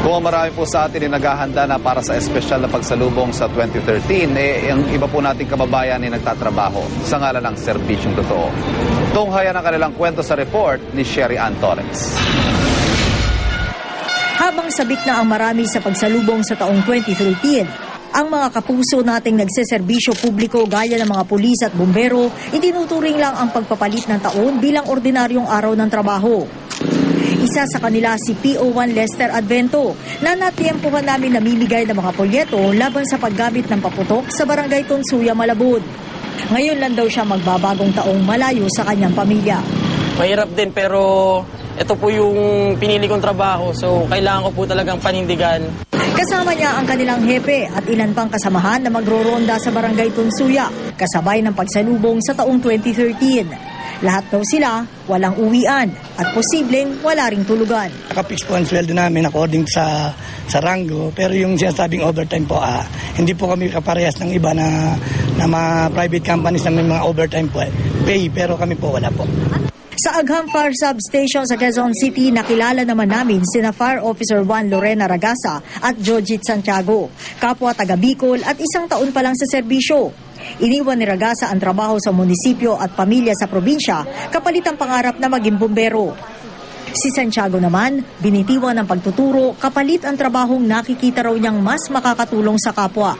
Kung marami po sa atin ay naghahanda na para sa espesyal na pagsalubong sa 2013, ang iba po nating kababayan ay nagtatrabaho sa ngalan ng serbisyong totoo. Tunghayan ang kanilang kwento sa report ni Sherry Ann Torres. Habang sabik na ang marami sa pagsalubong sa taong 2013, ang mga kapuso nating nagseserbisyo publiko gaya ng mga pulis at bumbero, itinuturing lang ang pagpapalit ng taon bilang ordinaryong araw ng trabaho. Isa sa kanila si PO1 Lester Advento na natiempuhan namin namimigay ng mga polyeto laban sa paggamit ng paputok sa Barangay Consuya, Malabon. Ngayon lang daw siya magbabagong taong malayo sa kanyang pamilya. Mahirap din pero ito po yung pinili kong trabaho so kailangan ko po talagang panindigan. Kasama niya ang kanilang hepe at ilan pang kasamahan na magro-ronda sa Barangay Consuya kasabay ng pagsalubong sa taong 2013. Lahat daw sila walang uwian at posibleng wala ring tulugan. Nakapix po ang sweldo namin according sa ranggo, pero yung sinasabing overtime po, hindi po kami kaparehas ng iba na mga private companies na may mga overtime po pay, pero kami po wala po. Sa Agham Fire Substation sa Quezon City, nakilala naman namin sina Fire Officer 1 Lorena Ragasa at Jojit Santiago, kapwa taga Bicol at isang taon pa lang sa serbisyo. Iniwan ni Ragasa ang trabaho sa munisipyo at pamilya sa probinsya kapalit ang pangarap na maging bumbero. Si Santiago naman, binitiwan ng pagtuturo kapalit ang trabahong nakikita raw niyang mas makakatulong sa kapwa.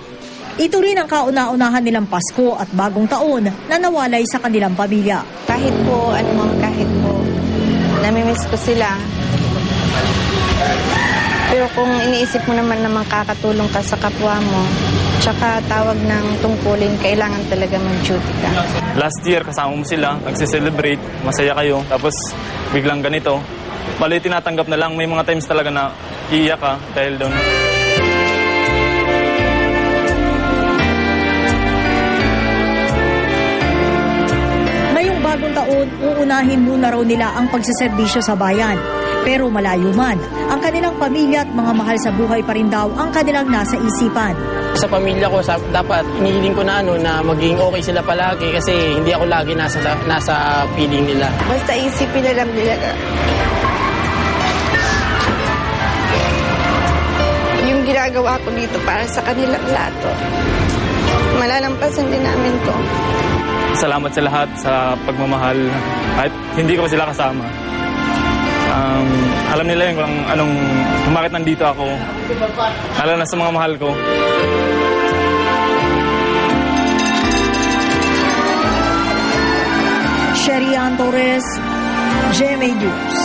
Ito rin ang kauna-unahan nilang Pasko at Bagong Taon na nawalay sa kanilang pamilya. Kahit po, namimiss ko sila. Pero kung iniisip mo naman na makakatulong ka sa kapwa mo, tsaka tawag ng tungkulin, kailangan talaga mag-duty ka. Last year, kasama mo sila, nagse-celebrate, masaya kayo, tapos biglang ganito. Bali, tinatanggap na lang, may mga times talaga na iiyak ka dahil doon. Bagong taon, uunahin muna raw nila ang pagsaserbisyo sa bayan. Pero malayo man, ang kanilang pamilya at mga mahal sa buhay pa rin daw ang kanilang nasa isipan. Sa pamilya ko, dapat inihiling ko na maging okay sila palagi kasi hindi ako lagi nasa feeling nila. Basta isipin na lang nila na yung ginagawa ko dito para sa kanilang lahat. Malalampasan din namin to. Salamat sa lahat sa pagmamahal at hindi ko sila kasama. Alam nila yun kung bakit nandito ako. Lalo na sa mga mahal ko. Sherry Ann Torres, GMA News.